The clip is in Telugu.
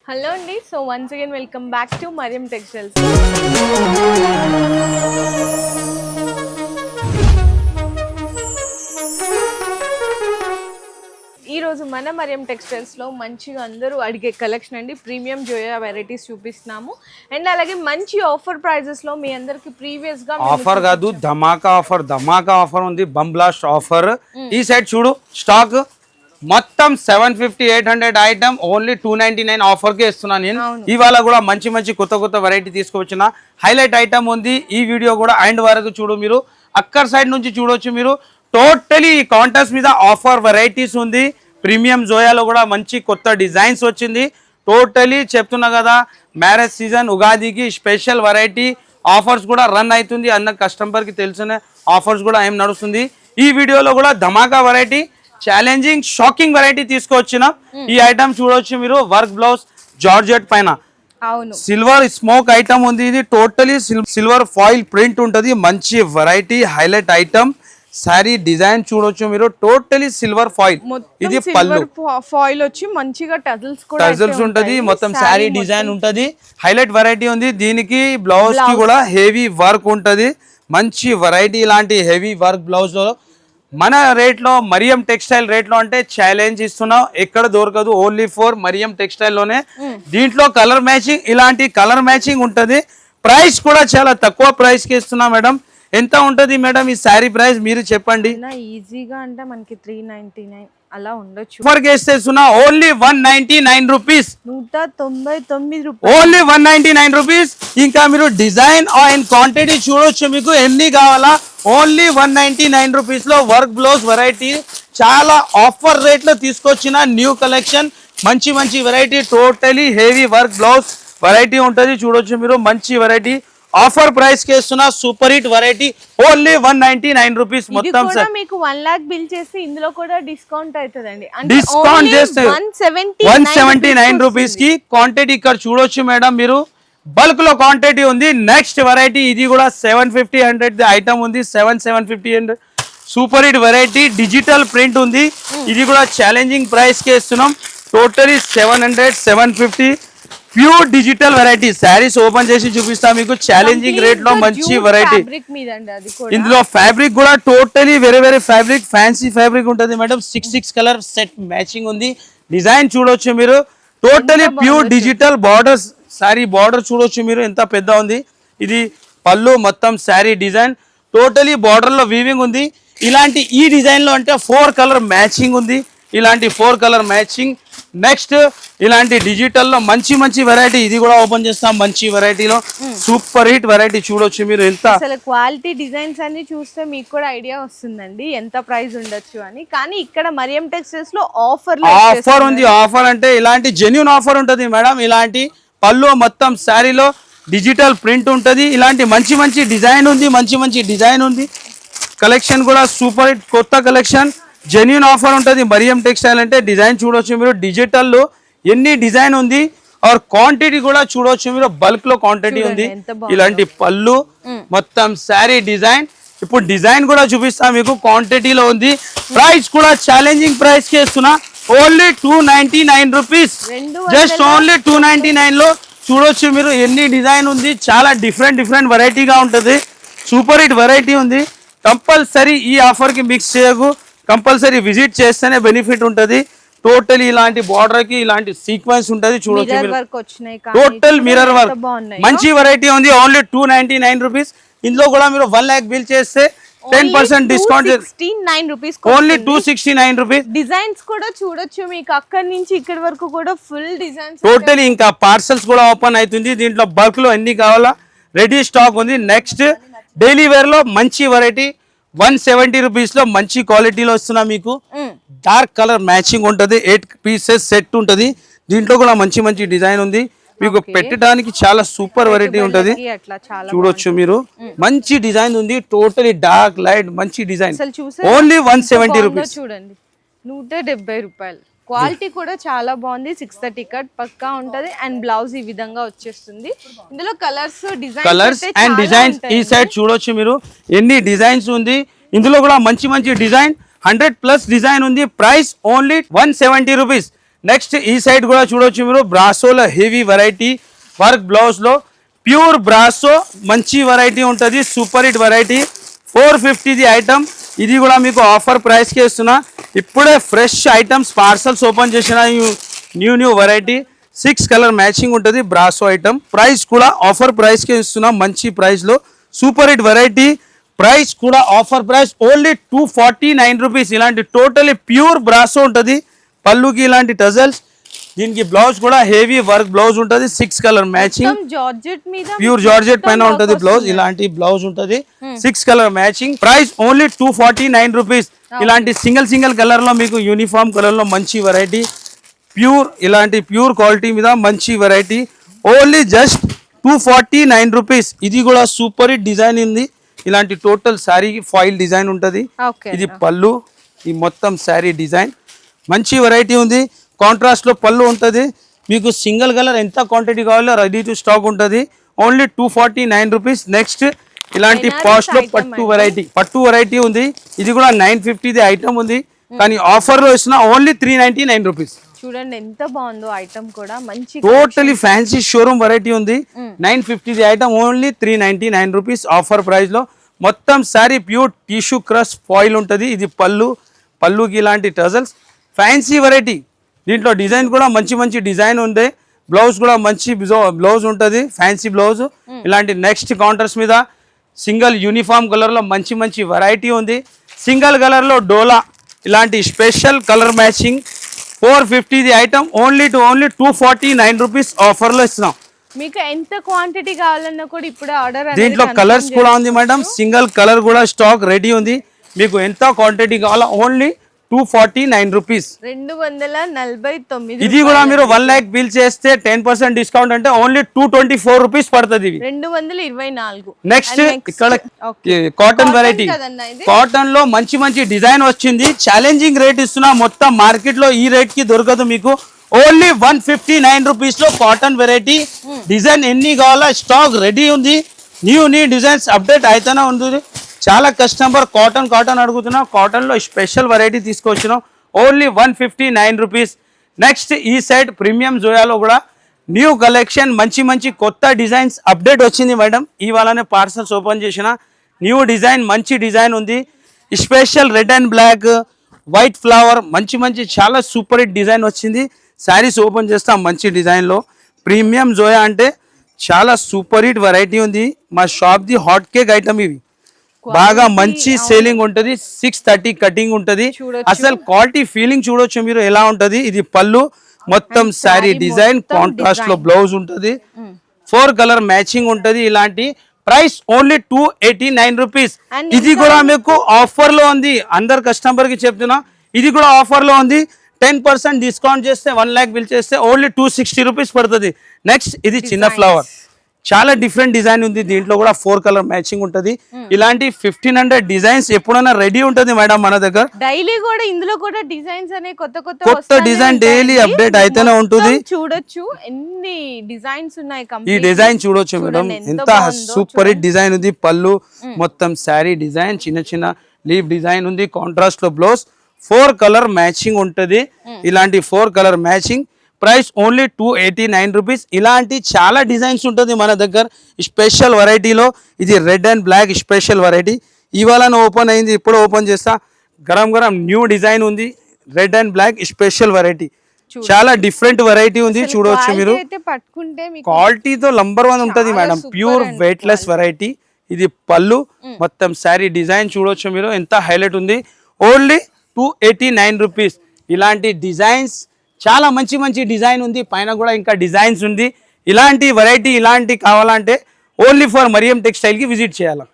Hello Andy. So once again welcome back to Mariam Textiles. ఈ రోజు మన మరియం టెక్స్టైల్స్ లో మంచిగా అందరూ అడిగే కలెక్షన్ అండి ప్రీమియం జోయా వెరైటీస్ చూపిస్తున్నాము అండ్ అలాగే మంచి ఆఫర్ ప్రైజెస్ లో మీ అందరికి ప్రీవియస్ గా ఆఫర్ కాదు ధమాకా ఆఫర్ ఉంది బమ్ బ్లాస్ట్ ఆఫర్ ఈ సైడ్ చూడు స్టాక్ మొత్తం 750 800 ఐటమ్ ఓన్లీ 299 ఆఫర్ కే ఇస్తున్నాను నేను ఇవాళ కూడా మంచి మంచి కొత్త వెరైటీ తీసుకువచ్చిన హైలైట్ ఐటమ్ ఉంది ఈ వీడియో కూడా ఎండ్ వరకు చూడు మీరు అక్కడ సైడ్ నుంచి చూడొచ్చు మీరు టోటలీ ఈ కౌంటర్స్ మీద ఆఫర్ వెరైటీస్ ఉంది ప్రీమియం జోయాలో కూడా మంచి కొత్త డిజైన్స్ వచ్చింది టోటలీ చెప్తున్నా కదా మ్యారేజ్ సీజన్ ఉగాదికి స్పెషల్ వెరైటీ ఆఫర్స్ కూడా రన్ అవుతుంది అన్న కస్టమర్కి తెలిసిన ఆఫర్స్ కూడా ఏం నడుస్తుంది ఈ వీడియోలో కూడా ధమాకా వెరైటీ ఛాలెంజింగ్ షాకింగ్ వెరైటీ తీసుకొచ్చిన ఈ ఐటమ్ చూడొచ్చు మీరు వర్క్ బ్లౌజ్ జార్జెట్ పైన సిల్వర్ స్మోక్ ఐటమ్ ఉంది ఇది టోటలీ సిల్వర్ ఫాయిల్ ప్రింట్ ఉంటది మంచి variety highlight item sorry design చూడొచ్చు మీరు టోటలీ సిల్వర్ ఫాయిల్ ఇది పళ్ళు ఫాయిల్ వచ్చి మంచిగా టజల్స్ ఉంటది మొత్తం సారీ డిజైన్ ఉంటది హైలైట్ వెరైటీ ఉంది దీనికి బ్లౌజ్ కి కూడా హెవీ వర్క్ ఉంటది మంచి వెరైటీ ఇలాంటి హెవీ వర్క్ బ్లౌజ్ లో మన రేట్ లో మరియం టెక్స్టైల్ రేట్ లో అంటే ఛాలెంజ్ ఇస్తున్నాం ఎక్కడ దొరకదు ఓన్లీ ఫర్ మరియం టెక్స్టైల్ లోనే దీంట్లో కలర్ మ్యాచింగ్ ఇలాంటి కలర్ మ్యాచింగ్ ఉంటది ప్రైస్ కూడా చాలా తక్కువ ప్రైస్ కి ఇస్తున్నాం మేడం ఎంత ఉంటది మేడం ఈ సారీ ప్రైస్ మీరు చెప్పండి ఈజీగా అంటే మనకి 399 అలా ఉండొచ్చు ఆఫర్ చేస్తున్నా ఓన్లీ 199 రూపీస్ 199 రూపాయలు ఓన్లీ 199 రూపీస్ ఇంకా మీరు డిజైన్ అండ్ క్వాంటిటీ చూడొచ్చు మీకు ఎన్ని కావాలా ఓన్లీ 199 రూపీస్ లో వర్క్ బ్లౌజ్ వెరైటీ చాలా ఆఫర్ రేట్ లో తీసుకొచ్చిన న్యూ కలెక్షన్ మంచి variety totally heavy work blouse variety ఉంటది చూడొచ్చు మీరు మంచి వెరైటీ ఆఫర్ ప్రైస్ కి ఇస్తున్నా super hit variety only 199 rupees మొత్తం సార్ మీకు 1 లాక్ బిల్ చేస్తే ఇందులో కూడా డిస్కౌంట్ అవుతుందండి డిస్కౌంట్ చేస్తే 179 రూపీస్ కి క్వాంటిటీ ఇక్కడ చూడొచ్చు మేడం మీరు బల్క్ లో క్వాంటిటీ ఉంది నెక్స్ట్ వెరైటీ ఇది కూడా 750 100 ఐటమ్ ఉంది 750 super hit variety digital print ఉంది ఇది కూడా ఛాలెంజింగ్ ప్రైస్ కి ఇస్తున్నాం totally 700 750 pure digital variety saris open చేసి చూపిస్తా మీకు ఛాలెంజింగ్ రేట్ లో మంచి వెరైటీ ఇందులో ఫ్యాబ్రిక్ కూడా టోటలీ వేరే ఫ్యాబ్రిక్ ఫ్యాన్సీ ఫ్యాబ్రిక్ ఉంటుంది మేడం 6 కలర్ సెట్ మ్యాచింగ్ ఉంది డిజైన్ చూడొచ్చు మీరు totally pure digital borders sorry border చూడొచ్చు మీరు ఎంత పెద్ద ఉంది ఇది పళ్ళు మొత్తం సారీ డిజైన్ టోటలీ బార్డర్ లో వీవింగ్ ఉంది ఇలాంటి ఈ డిజైన్ లో అంటే 4 కలర్ మ్యాచింగ్ ఉంది ఇలాంటి 4 కలర్ మ్యాచింగ్ నెక్స్ట్ ఇలాంటి డిజిటల్ లో మంచి వెరైటీ ఇది కూడా ఓపెన్ చేస్తాం మంచి వెరైటీలో సూపర్ హిట్ వెరైటీ చూడొచ్చు మీరు ఎంత అసలు క్వాలిటీ డిజైన్స్ అన్ని చూస్తే మీకు కూడా ఐడియా వస్తుందండి ఎంత ప్రైస్ ఉండొచ్చు అని కానీ ఇక్కడ మరియం టెక్స్టైల్స్ లో ఆఫర్ ఉంది ఆఫర్ అంటే ఇలాంటి జెన్యూన్ ఆఫర్ ఉంటది మేడం ఇలాంటి పళ్ళు మొత్తం శారీలో డిజిటల్ ప్రింట్ ఉంటది ఇలాంటి మంచి డిజైన్ ఉంది మంచి డిజైన్ ఉంది కలెక్షన్ కూడా సూపర్ హిట్ కొత్త కలెక్షన్ జెన్యూన్ ఆఫర్ ఉంటుంది మరియం టెక్స్టైల్ అంటే డిజైన్ చూడొచ్చు మీరు డిజిటల్ లో ఎన్ని డిజైన్ ఉంది ఆర్ క్వాంటిటీ కూడా చూడొచ్చు మీరు బల్క్ లో క్వాంటిటీ ఉంది ఇలాంటి పళ్ళు మొత్తం శారీ డిజైన్ ఇప్పుడు డిజైన్ కూడా చూపిస్తా మీకు క్వాంటిటీలో ఉంది ప్రైస్ కూడా ఛాలెంజింగ్ ప్రైస్ కి ఇస్తున్నా ఓన్లీ 299 రూపీస్ జస్ట్ ఓన్లీ 299 లో చూడొచ్చు మీరు ఎన్ని డిజైన్ ఉంది చాలా డిఫరెంట్ వెరైటీగా ఉంటుంది సూపర్ హిట్ వెరైటీ ఉంది కంపల్సరీ ఈ ఆఫర్ కి మిక్స్ చేయకు కంపల్సరీ విజిట్ చేస్తేనే బెనిఫిట్ ఉంటది టోటల్ ఇలాంటి బార్డర్ కి ఇలాంటి సీక్వెన్స్ ఉంటది చూడొచ్చు టోటల్ మిర్రర్ వర్క్ మంచి వెరైటీ ఉంది ఓన్లీ 299 రూపీస్ ఇందులో కూడా మీరు 1 లాక్ బిల్ చేస్తే 10% discount 269 rupees only 269 rupees designs కూడా చూడొచ్చు మీకు అక్కడ నుంచి ఇక్కడ వరకు కూడా ఫుల్ డిజైన్స్ టోటల్ ఇంకా పార్సల్స్ కూడా ఓపెన్ అవుతుంది దీంట్లో బల్క్ లో ఎన్ని కావాలా రెడీ స్టాక్ ఉంది నెక్స్ట్ డైలీ వేర్ లో మంచి వెరైటీ 170 రూపీస్ లో మంచి క్వాలిటీలో వస్తున్నా మీకు డార్క్ కలర్ మ్యాచింగ్ ఉంటది 8 పీసెస్ సెట్ ఉంటది దీంట్లో కూడా మంచి డిజైన్ ఉంది మీకు పెట్టడానికి చాలా సూపర్ వెరైటీ ఉంటది చూడొచ్చు మీరు మంచి డిజైన్ ఉంది టోటలీ డార్క్ లైట్ మంచి డిజైన్ ఓన్లీ 170 రూపీస్ చూడండి 170 రూపాయలు క్వాలిటీ కూడా చాలా బాగుంది 630 కట్ పక్కా ఉంటది అండ్ బ్లౌజ్ ఈ విధంగా వచ్చేస్తుంది ఇందులో కలర్స్ అండ్ డిజైన్స్ ఈ సైడ్ చూడొచ్చు మీరు ఎన్ని డిజైన్స్ ఉంది ఇందులో కూడా మంచి డిజైన్ 100+ డిజైన్ ఉంది ప్రైస్ ఓన్లీ 170 రూపీస్ నెక్స్ట్ ఈ సైడ్ కూడా చూడొచ్చు మీరు బ్రాసోలో హెవీ వెరైటీ వర్క్ బ్లౌజ్లో ప్యూర్ బ్రాసో మంచి వెరైటీ ఉంటుంది, సూపర్ హిట్ వెరైటీ. 450ది ఐటమ్, ఇది కూడా మీకు ఆఫర్ ప్రైస్కి ఇస్తున్నా. ఇప్పుడే ఫ్రెష్ ఐటమ్స్ పార్సల్స్ ఓపెన్ చేసిన న్యూ వెరైటీ 6 కలర్ మ్యాచింగ్ ఉంటుంది బ్రాసో ఐటమ్. ప్రైస్ కూడా ఆఫర్ ప్రైస్కి ఇస్తున్నా మంచి ప్రైస్లో, సూపర్ హిట్ వెరైటీ. ప్రైస్ కూడా ఆఫర్ ప్రైస్ ఓన్లీ 249 రూపీస్. ఇలాంటి టోటలీ ప్యూర్ బ్రాసో ఉంటుంది, పళ్ళుకి ఇలాంటి టజల్స్, దీనికి బ్లౌజ్ కూడా హెవీ వర్క్ బ్లౌజ్ ఉంటుంది 6 కలర్ మ్యాచింగ్, జార్జెట్ మీద ప్యూర్ జార్జెట్ పైన ఉంటుంది బ్లౌజ్, ఇలాంటి బ్లౌజ్ ఉంటుంది 6 colour matching. Price only 249 rupees. ఇలాంటి సింగిల్ కలర్ లో మీకు యూనిఫామ్ కలర్ లో మంచి వెరైటీ, ప్యూర్ ఇలాంటి ప్యూర్ క్వాలిటీ మీద మంచి వెరైటీ ఓన్లీ జస్ట్ 249 రూపీస్. ఇది కూడా సూపర్ హిట్ డిజైన్ ఉంది, ఇలాంటి టోటల్ శారీ ఫాయిల్ డిజైన్ ఉంటుంది. ఇది పళ్ళు, ఈ మొత్తం శారీ డిజైన్ మంచి వెరైటీ ఉంది. కాంట్రాస్ట్ లో పళ్ళు ఉంటుంది, మీకు సింగిల్ కలర్ ఎంత క్వాంటిటీ కావాలో రెడీ టు స్టాక్ ఉంటుంది ఓన్లీ 249 రూపీస్. నెక్స్ట్ ఇలాంటి పాస్ట్ లో పట్టు వెరైటీ ఉంది, ఇది కూడా 950ది ఐటమ్ ఉంది, కానీ ఆఫర్ లో ఇస్తున్నా ఓన్లీ 399 రూపీస్. చూడండి ఎంత బాగుందో ఐటమ్ కూడా, మంచి టోటలీ ఫ్యాన్సీ షోరూమ్ వెరైటీ ఉంది. 950ది item only 399 rupees offer price లో. మొత్తం sari pure tissue crush foil ఉంటుంది. ఇది పళ్ళుకి ఇలాంటి టజల్స్, ఫ్యాన్సీ వెరైటీ. దీంట్లో డిజైన్ కూడా మంచి డిజైన్ ఉంది, బ్లౌజ్ కూడా మంచి బ్లౌజ్ ఉంటుంది, ఫ్యాన్సీ బ్లౌజ్. ఇలాంటి నెక్స్ట్ కౌంటర్స్ మీద సింగిల్ యూనిఫామ్ కలర్ లో మంచి వెరైటీ ఉంది. సింగిల్ కలర్ లో డోలా ఇలాంటి స్పెషల్ కలర్ మ్యాచింగ్ 450ది ఐటమ్ ఓన్లీ 249 రూపీస్ ఆఫర్ లో ఇస్తున్నాం. మీకు ఎంత క్వాంటిటీ కావాలన్నా కూడా ఇప్పుడు ఆర్డర్. దీంట్లో కలర్స్ కూడా ఉంది మేడం, సింగిల్ కలర్ కూడా స్టాక్ రెడీ ఉంది. మీకు ఎంత క్వాంటిటీ కావాలో ఓన్లీ 249 రూపీస్, 249. ఇది కూడా మీరు 1 lakh బిల్ చేస్తే 10% డిస్కౌంట్ అంటే ఓన్లీ 224 రూపీస్ పడుతుంది. 224. నెక్స్ట్ ఇక్కడ కాటన్ వెరైటీ, కాటన్ లో మంచి డిజైన్ వచ్చింది, ఛాలెంజింగ్ రేట్ ఇస్తున్నా. మొత్తం మార్కెట్ లో ఈ రేట్ కి దొరకదు మీకు, ఓన్లీ 159 రూపీస్ లో కాటన్ వెరైటీ. డిజైన్ ఎన్ని కావాలా స్టాక్ రెడీ ఉంది, న్యూ డిజైన్స్ అప్డేట్ అయితేనే ఉంది. చాలా కస్టమర్ కాటన్ అడుగుతున్నా, కాటన్ లో స్పెషల్ వెరైటీ తీసుకొచ్చినాం ఓన్లీ 159 రూపీస్. నెక్స్ట్ ఈ సైడ్ ప్రీమియం జోయాలో కూడా న్యూ కలెక్షన్ మంచి కొత్త డిజైన్స్ అప్డేట్ వచ్చింది మేడం. ఇవాళనే పార్సల్స్ ఓపెన్ చేసిన న్యూ డిజైన్, మంచి డిజైన్ ఉంది. Special red and black, white flower, మంచి చాలా సూపర్ హిట్ డిజైన్ వచ్చింది. శారీస్ ఓపెన్ చేస్తాం మంచి డిజైన్లో. ప్రీమియం జోయా అంటే చాలా సూపర్ హిట్ వెరైటీ ఉంది. మా షాప్ది హాట్ కేక్ ఐటమ్ ఇవి, బాగా మంచి సేలింగ్ ఉంటుంది. 630 కటింగ్ ఉంటుంది. అసలు క్వాలిటీ ఫీలింగ్ చూడొచ్చు మీరు ఎలా ఉంటది. ఇది పళ్ళు, మొత్తం శారీ డిజైన్, కాంట్రాస్ట్ లో బ్లౌజ్ ఉంటుంది, 4 కలర్ మ్యాచింగ్ ఉంటుంది. ఇలాంటి ప్రైస్ ఓన్లీ 289 రూపీస్. ఇది కూడా మీకు ఆఫర్ లో ఉంది, అందరు కస్టమర్ కి చెప్తున్నా, ఇది కూడా ఆఫర్ లో ఉంది. 10% డిస్కౌంట్ చేస్తే 1 lakh బిల్ చేస్తే ఓన్లీ 260 రూపీస్ పడుతుంది. నెక్స్ట్ ఇది చిన్న ఫ్లవర్, చాలా డిఫరెంట్ డిజైన్ ఉంది. దీంట్లో కూడా 4 కలర్ మ్యాచింగ్ ఉంటుంది. ఇలాంటి 1500 డిజైన్స్ ఎప్పుడైనా రెడీ ఉంటుంది మేడం మన దగ్గర. డైలీ కూడా ఇందులో కూడా డిజైన్స్ అనే కొత్త డిజైన్ డైలీ అప్డేట్ అయితేనే ఉంటుంది. చూడొచ్చు ఎన్ని డిజైన్స్ ఉన్నాయి. ఈ డిజైన్ చూడొచ్చు మేడం, ఎంత సూపర్ హిట్ డిజైన్ ఉంది. పళ్ళు మొత్తం శారీ డిజైన్, చిన్న లీఫ్ డిజైన్ ఉంది, కాంట్రాస్ట్ లో బ్లౌజ్, 4 కలర్ మ్యాచింగ్ ఉంటుంది. ఇలాంటి 4 colour matching. Price only 289 rupees. ఇలాంటి చాలా డిజైన్స్ ఉంటుంది మన దగ్గర స్పెషల్ వెరైటీలో. ఇది red and black special variety, ఇవాళ ఓపెన్ అయింది, ఇప్పుడు ఓపెన్ చేస్తా. గరం న్యూ డిజైన్ ఉంది, red and black special variety, చాలా డిఫరెంట్ వెరైటీ ఉంది. చూడవచ్చు మీరు, క్వాలిటీతో నంబర్ 1 ఉంటుంది madam. Pure weightless variety. ఇది పళ్ళు, మొత్తం శారీ డిజైన్ చూడవచ్చు మీరు, ఎంత హైలైట్ ఉంది. Only 289 rupees. ఇలాంటి డిజైన్స్ చాలా మంచి డిజైన్ ఉంది, పైన కూడా ఇంకా డిజైన్స్ ఉంది. ఇలాంటి వెరైటీ ఇలాంటి కావాలంటే ఓన్లీ ఫర్ మరియం టెక్స్టైల్ కి విజిట్ చేయాలి.